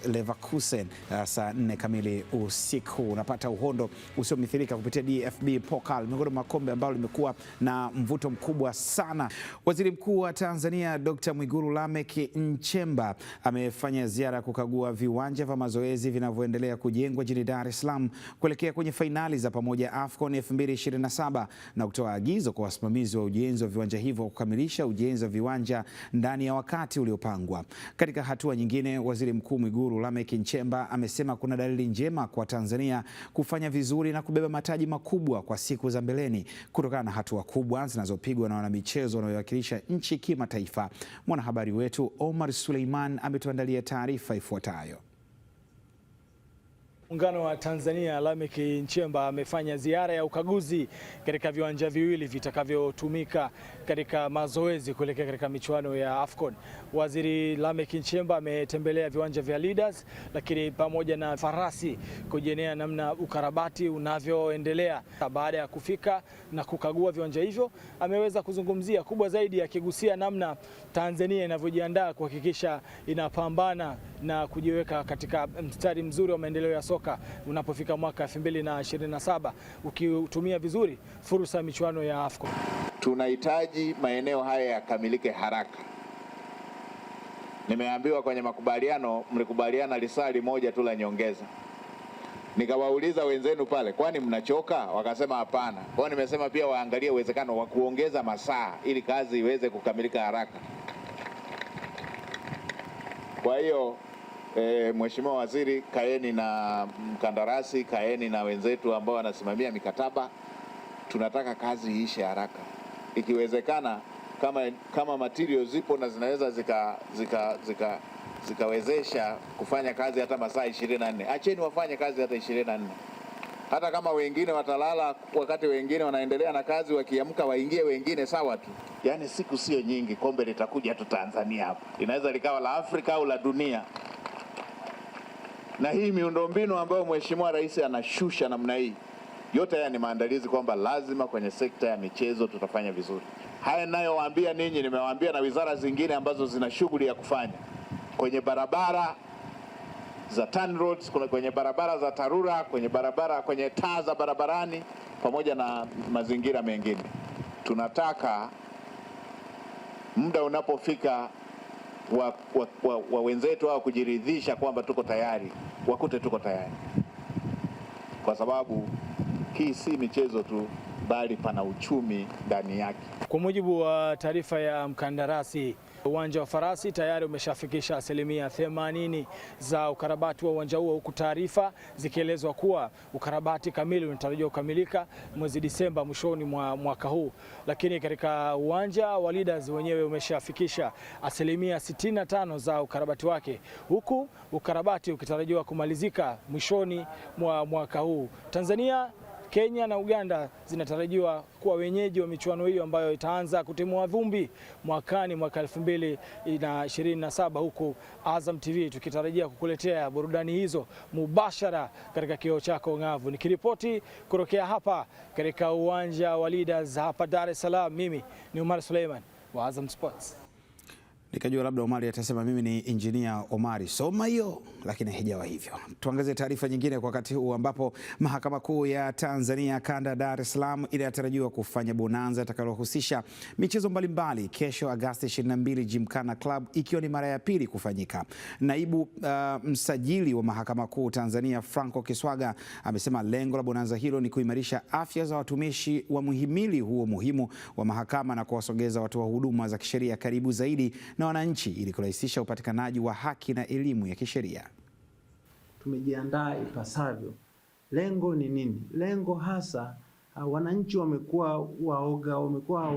Leverkusen saa 4 kamili usiku. Unapata uhondo usiomithilika kupitia DFB Pokal, miongoni mwa kombe ambalo limekuwa na mvuto mkubwa sana. Waziri Mkuu wa Tanzania Dr. Mwigulu Lameck Nchemba amefanya ziara kukagua viwanja vya mazoezi vinavyoendelea kujengwa jijini Dar es Salaam kuelekea kwenye fainali za pamoja AFCON 2027 na kutoa agizo kwa wasimamizi wa ujenzi wa viwanja hivyo kukamilisha ujenzi wa viwanja ndani ya wakati uliopangwa. Katika hatua nyingine, Waziri Mkuu Mwigulu Lameck Nchemba amesema kuna dalili njema kwa Tanzania kufanya vizuri na kubeba mataji makubwa kwa siku za mbeleni kutokana na hatua kubwa zinazopigwa na wanamichezo wanaowakilisha nchi kimataifa. Mwanahabari wetu Omar Suleiman ametuandalia taarifa ifuatayo.
Muungano wa Tanzania Lameck Nchemba amefanya ziara ya ukaguzi katika viwanja viwili vitakavyotumika katika mazoezi kuelekea katika michuano ya AFCON. Waziri Lameck Nchemba ametembelea viwanja vya Leaders, lakini pamoja na Farasi kujionea namna ukarabati unavyoendelea. Baada ya kufika na kukagua viwanja hivyo, ameweza kuzungumzia kubwa zaidi, akigusia namna Tanzania inavyojiandaa kuhakikisha inapambana na kujiweka katika mstari mzuri wa maendeleo ya soka unapofika mwaka 2027, ukitumia vizuri fursa ya michuano ya AFCON.
Tunahitaji maeneo haya yakamilike haraka. Nimeambiwa kwenye makubaliano mlikubaliana lisali moja tu la nyongeza. Nikawauliza wenzenu pale, kwani mnachoka? Wakasema hapana. Kwa hiyo nimesema pia waangalie uwezekano wa kuongeza masaa ili kazi iweze kukamilika haraka. Kwa hiyo Mheshimiwa Waziri, kaeni na mkandarasi, kaeni na wenzetu ambao wanasimamia mikataba. Tunataka kazi iishe haraka. Ikiwezekana kama material zipo na zinaweza zikawezesha kufanya kazi hata masaa 24. Acheni wafanye kazi hata 24. Hata kama wengine watalala wakati wengine wanaendelea na kazi, wakiamka waingie wengine, sawa tu. Yaani siku sio nyingi, kombe litakuja tu Tanzania hapa. Inaweza likawa la Afrika au la dunia. Na hii miundombinu ambayo Mheshimiwa Rais anashusha namna hii, yote haya ni maandalizi kwamba lazima kwenye sekta ya michezo tutafanya vizuri. Haya ninayowaambia ninyi nimewaambia na wizara zingine ambazo zina shughuli ya kufanya kwenye barabara za TANROADS, kwenye barabara za TARURA, kwenye taa za barabarani pamoja na mazingira mengine. Tunataka muda unapofika wa wenzetu hao kujiridhisha kwamba tuko tayari, wakute tuko tayari, kwa sababu hii si michezo tu bali pana uchumi ndani yake.
Kwa mujibu wa taarifa ya mkandarasi, uwanja wa Farasi tayari umeshafikisha 80% za ukarabati wa uwanja huo, huku taarifa zikielezwa kuwa ukarabati kamili unatarajiwa kukamilika mwezi Disemba, mwishoni mwa mwaka huu. Lakini katika uwanja wa Leaders wenyewe umeshafikisha 65% za ukarabati wake, huku ukarabati ukitarajiwa kumalizika mwishoni mwa mwaka huu. Tanzania, Kenya na Uganda zinatarajiwa kuwa wenyeji wa michuano hiyo ambayo itaanza kutimua vumbi mwaka 2027, huku Azam TV tukitarajia kukuletea burudani hizo mubashara katika kioo chako ng'avu. Nikiripoti kutokea hapa katika uwanja wa Leaders hapa Dar es Salaam, mimi ni Omar Suleiman wa Azam Sports.
Nikajua labda Omari atasema mimi ni Engineer Omari soma hiyo, lakini haijawa hivyo. Tuangazie taarifa nyingine kwa wakati huu ambapo Mahakama Kuu ya Tanzania Kanda Dar es Salaam inatarajiwa kufanya bonanza itakayohusisha michezo mbalimbali kesho Agosti 22 Gymkhana Club, ikiwa ni mara ya pili kufanyika. Naibu msajili wa Mahakama Kuu Tanzania Franco Kiswaga amesema lengo la bonanza hilo ni kuimarisha afya za watumishi wa muhimili huo muhimu wa mahakama na kuwasogeza watoa huduma za kisheria karibu zaidi na wananchi ili kurahisisha upatikanaji wa haki na elimu ya kisheria.
Tumejiandaa ipasavyo. Lengo ni nini? Lengo hasa wananchi wamekuwa waoga, wamekuwa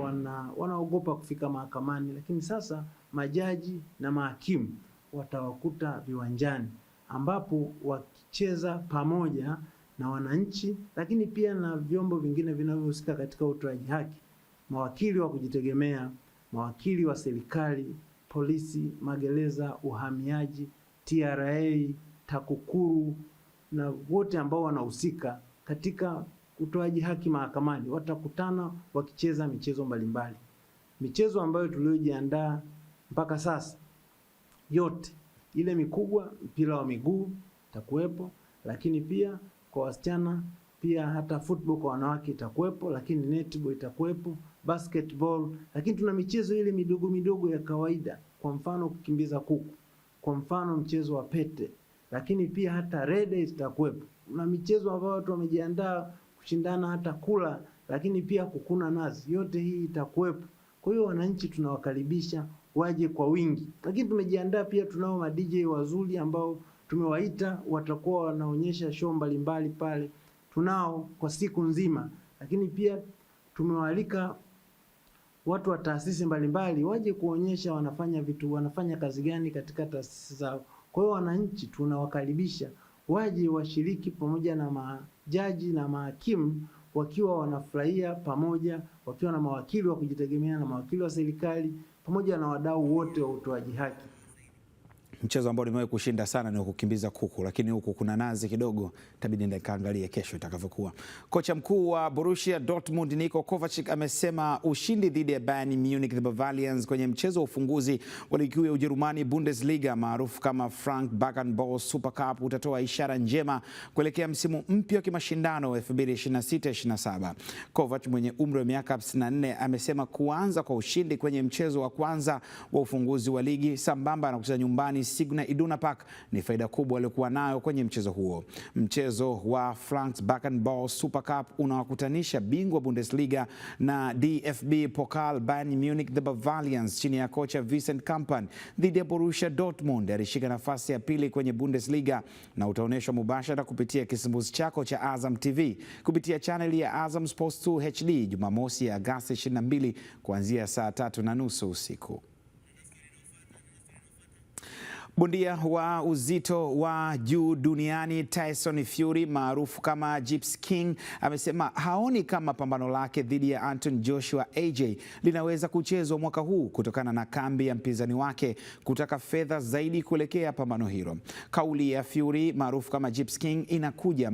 wanaogopa kufika mahakamani, lakini sasa majaji na mahakimu watawakuta viwanjani ambapo wakicheza pamoja na wananchi, lakini pia na vyombo vingine vinavyohusika katika utoaji haki, mawakili wa kujitegemea, mawakili wa serikali, polisi, magereza, uhamiaji, TRA, TAKUKURU na wote ambao wanahusika katika utoaji haki mahakamani watakutana wakicheza michezo mbalimbali. Michezo ambayo tuliojiandaa mpaka sasa yote ile mikubwa, mpira wa miguu itakuwepo, lakini pia kwa wasichana pia hata football kwa wanawake itakuwepo, lakini netball itakuwepo, basketball, lakini tuna michezo ile midogo midogo ya kawaida, kwa mfano kukimbiza kuku, kwa mfano mchezo wa pete, lakini pia hata rede itakuwepo. Kuna michezo ambayo watu wamejiandaa kushindana hata kula, lakini pia kukuna nazi, yote hii itakuwepo. Kwa hiyo wananchi tunawakaribisha waje kwa wingi, lakini tumejiandaa pia, tunao ma DJ wazuri ambao tumewaita, watakuwa wanaonyesha show mbalimbali pale, tunao kwa siku nzima, lakini pia tumewaalika watu wa taasisi mbalimbali waje kuonyesha wanafanya kazi gani katika taasisi zao. Kwa hiyo wananchi tunawakaribisha waje washiriki pamoja na majaji na mahakimu, wakiwa wanafurahia pamoja, wakiwa na mawakili wa kujitegemea na mawakili wa serikali pamoja na wadau wote wa utoaji haki.
Mchezo ambao nimewahi kushinda sana ni kukimbiza kuku, lakini huku kuna nazi kidogo, itabidi nikaangalie kesho itakavyokuwa. Kocha mkuu wa Borussia Dortmund Niko Kovac amesema ushindi dhidi ya Bayern Munich the Bavarians kwenye mchezo wa ufunguzi wa ligi kuu ya Ujerumani Bundesliga maarufu kama Frank Beckenbauer Super Cup utatoa ishara njema kuelekea msimu mpya wa kimashindano wa 2026-27. Kovac mwenye umri wa miaka 54 amesema kuanza kwa ushindi kwenye mchezo wa kwanza wa ufunguzi wa ligi sambamba na kucheza nyumbani Signal Iduna Park ni faida kubwa aliyokuwa nayo kwenye mchezo huo. Mchezo wa Frank Beckenbauer Super Cup unawakutanisha bingwa Bundesliga na DFB Pokal Bayern Munich the Bavarians chini ya kocha Vincent Kompany dhidi ya Borussia Dortmund alishika nafasi ya pili kwenye Bundesliga, na utaonyeshwa mubashara kupitia kisimbuzi chako cha Azam TV kupitia channel ya Azam Sports 2 HD Jumamosi ya Agosti 22 kuanzia saa 3:30 usiku. Bondia wa uzito wa juu duniani Tyson Fury maarufu kama Gypsy King amesema haoni kama pambano lake dhidi ya Anthony Joshua AJ linaweza kuchezwa mwaka huu kutokana na kambi ya mpinzani wake kutaka fedha zaidi kuelekea pambano hilo. Kauli ya Fury maarufu kama Gypsy King inakuja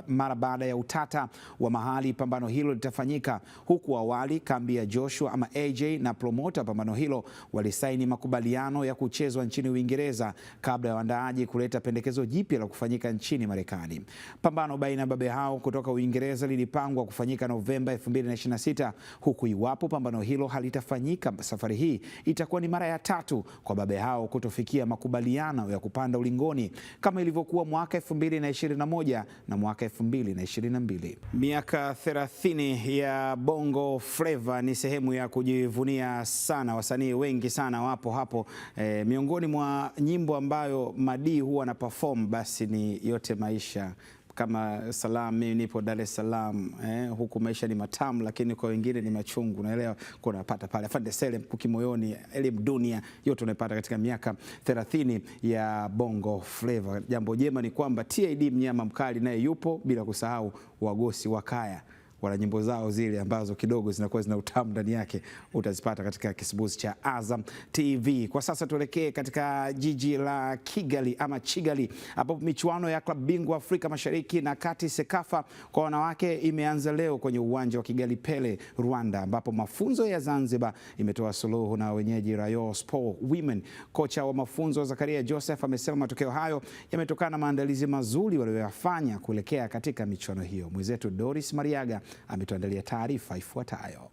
mara baada ya utata wa mahali pambano hilo litafanyika, huku awali kambi ya Joshua ama AJ na promota pambano hilo walisaini makubaliano ya kuchezwa nchini Uingereza kabla ya waandaaji kuleta pendekezo jipya la kufanyika nchini Marekani. Pambano baina ya babe hao kutoka Uingereza lilipangwa kufanyika Novemba 2026, huku iwapo pambano hilo halitafanyika safari hii itakuwa ni mara ya 3 kwa babe hao kutofikia makubaliano ya kupanda ulingoni kama ilivyokuwa mwaka 2021 na mwaka 2022. Miaka 30 ya Bongo Flava ni sehemu ya kujivunia sana. Wasanii wengi sana wapo hapo. Miongoni mwa nyimbo ambayo Madi huwa na perform basi ni Yote Maisha, kama Salam, mimi nipo Dar es Salaam, huku maisha ni matamu lakini kwa wengine ni machungu, naelewa, kwa unapata pale Afande Sele, Mkuki Moyoni, Elimu Dunia, yote unapata katika miaka 30 ya Bongo Flava. Jambo jema ni kwamba TID Mnyama Mkali naye yupo, bila kusahau Wagosi wa Kaya wana nyimbo zao zile ambazo kidogo zinakuwa zina utamu ndani yake, utazipata katika kisimbuzi cha Azam TV. Kwa sasa tuelekee katika jiji la Kigali ama Chigali, ambapo michuano ya klabu bingwa Afrika Mashariki na Kati Sekafa kwa wanawake imeanza leo kwenye uwanja wa Kigali Pele, Rwanda, ambapo mafunzo ya Zanzibar imetoa suluhu na wenyeji Rayon Sport Women. Kocha wa mafunzo Zakaria Joseph amesema matokeo hayo yametokana na maandalizi mazuri waliyofanya kuelekea katika michuano hiyo. Mwenzetu Doris Mariaga ametuandalia taarifa ifuatayo.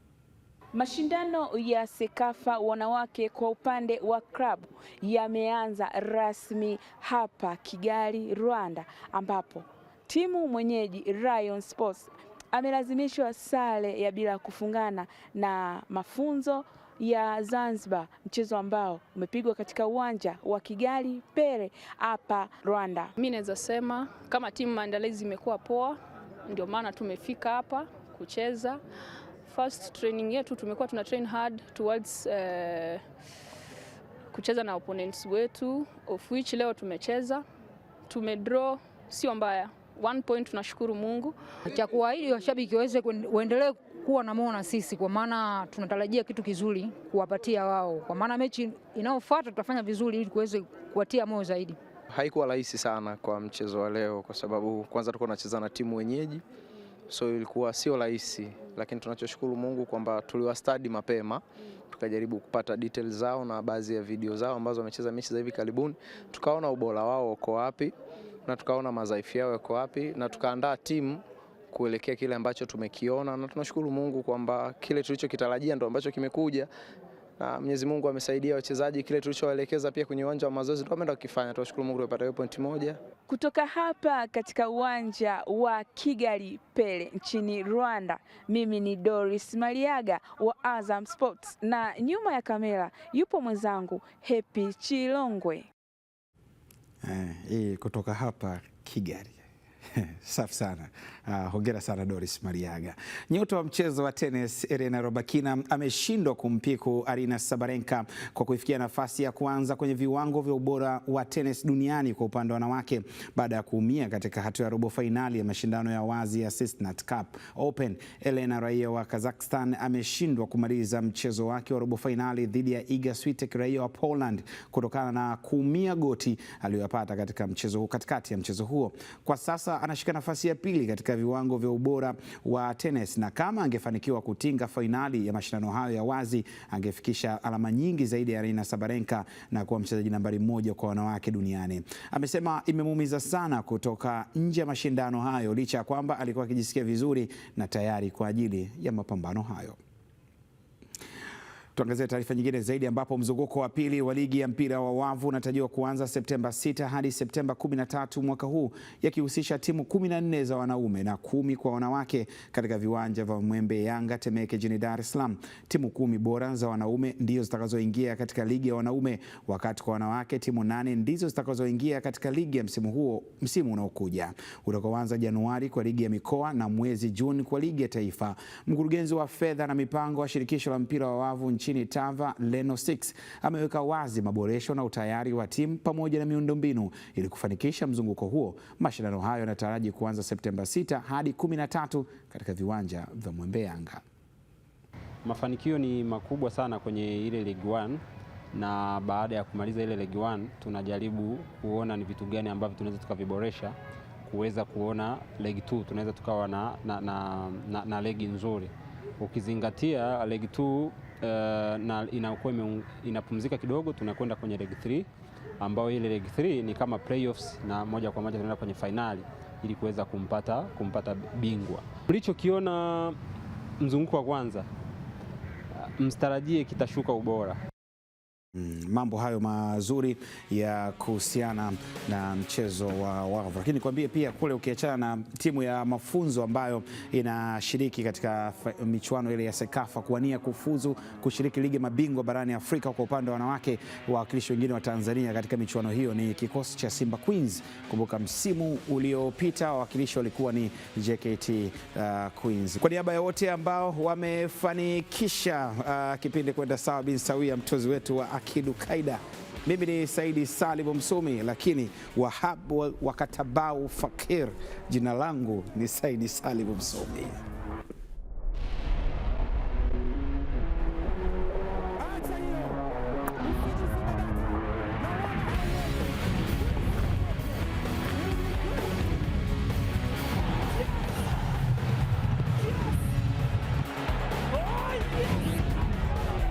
Mashindano ya Sekafa wanawake kwa upande wa klabu yameanza rasmi hapa Kigali, Rwanda, ambapo timu mwenyeji Rayon Sports amelazimishwa sare ya bila kufungana na mafunzo ya Zanzibar, mchezo ambao umepigwa katika uwanja wa Kigali Pele hapa Rwanda.
Mimi naweza sema kama timu maandalizi imekuwa poa, ndio maana tumefika hapa kucheza. First training yetu tumekuwa tuna train hard towards kucheza na opponents wetu, of which leo tumecheza, tumedraw, sio mbaya. 1 point, tunashukuru Mungu.
Cha kuahidi washabiki waweze kuendelea kuwa na moyo na sisi, kwa maana tunatarajia kitu kizuri kuwapatia wao, kwa maana mechi inayofuata tutafanya vizuri ili kuweze kuwatia moyo zaidi.
Haikuwa rahisi sana kwa mchezo wa leo, kwa sababu kwanza tulikuwa tunacheza na timu wenyeji, so ilikuwa sio rahisi, lakini tunachoshukuru Mungu kwamba tuliwastadi mapema, tukajaribu kupata details zao na baadhi ya video zao ambazo wamecheza mechi za hivi karibuni, tukaona ubora wao uko wapi na tukaona madhaifu yao yako wapi, na tukaandaa timu kuelekea kile ambacho tumekiona, na tunashukuru Mungu kwamba kile tulichokitarajia ndio ambacho kimekuja, na Mwenyezi Mungu amesaidia wachezaji, kile tulichowaelekeza pia kwenye uwanja wa mazoezi ndio wameenda kukifanya. Tunashukuru Mungu tumepata hiyo point moja.
Kutoka hapa katika uwanja wa Kigali Pele nchini Rwanda, mimi ni Doris Mariaga wa Azam Sports, na nyuma ya kamera yupo mwenzangu Happy Chilongwe.
Kutoka hapa Kigali. Safi sana. Hongera sana Doris Mariaga. Nyota wa mchezo wa tennis Elena Rybakina ameshindwa kumpiku Aryna Sabalenka kwa kufikia nafasi ya kwanza kwenye viwango vya ubora wa tennis duniani kwa upande wa wanawake baada ya kuumia katika hatua ya robo fainali ya mashindano ya wazi ya Cestnat Cup Open. Elena, raia wa Kazakhstan, ameshindwa kumaliza mchezo wake wa robo fainali dhidi ya Iga Swiatek, raia wa Poland, kutokana na kuumia goti aliyopata katika mchezo huo. Katikati ya mchezo huo, kwa sasa anashika nafasi ya pili katika viwango vya ubora wa tennis, na kama angefanikiwa kutinga fainali ya mashindano hayo ya wazi angefikisha alama nyingi zaidi ya Aryna Sabalenka na kuwa mchezaji nambari 1 kwa wanawake duniani. Amesema imemuumiza sana kutoka nje ya mashindano hayo, licha ya kwamba alikuwa akijisikia vizuri na tayari kwa ajili ya mapambano hayo. Tuangazie taarifa nyingine zaidi, ambapo mzunguko wa pili wa ligi ya mpira wa wavu unatarajiwa kuanza Septemba 6 hadi Septemba 13 mwaka huu, yakihusisha timu 14 za wanaume na 10 kwa wanawake katika viwanja vya Mwembe Yanga Temeke jijini Dar es Salaam. Timu 10 bora za wanaume ndizo zitakazoingia katika ligi ya wanaume, wakati kwa wanawake timu 8 ndizo zitakazoingia katika ligi ya msimu unaokuja utakaoanza Januari kwa ligi ya mikoa na mwezi Juni kwa ligi ya taifa. Mkurugenzi wa fedha na mipango wa shirikisho la mpira wa wavu nchini Tava, Leno 6, ameweka wazi maboresho na utayari wa timu pamoja na miundombinu ili kufanikisha mzunguko huo. Mashindano hayo yanataraji kuanza Septemba 6 hadi 13 katika viwanja vya Mwembe Yanga.
Mafanikio ni makubwa sana kwenye ile League 1, na baada ya kumaliza ile League 1 tunajaribu kuona ni vitu gani ambavyo tunaweza tukaviboresha kuweza kuona League 2 tunaweza tukawa na ligi nzuri. Ukizingatia League 2 na inakuwa inapumzika kidogo, tunakwenda kwenye League 3 ambayo ile League 3 ni kama playoffs, na moja kwa moja tunaenda kwenye finali ili kuweza kumpata bingwa. Ulichokiona mzunguko wa kwanza, mstarajie kitashuka ubora.
Mambo hayo mazuri ya kuhusiana na mchezo wa wavu. Lakini nikwambie pia kule, ukiachana na timu ya mafunzo ambayo inashiriki katika michuano ile ya Sekafa kuwania kufuzu kushiriki ligi mabingwa barani Afrika, kwa upande wa wanawake, wawakilishi wengine wa Tanzania katika michuano hiyo ni kikosi cha Simba Queens. Kumbuka msimu uliopita wawakilishi walikuwa ni JKT Queens. Kwa niaba ya wote ambao wamefanikisha kipindi kwenda sawa bin sawia, mtozi wetu wa Akidu Kaida, mimi ni Saidi Salimu Msumi, lakini Wahab wakatabau fakir, jina langu ni Saidi Salimu Msumi.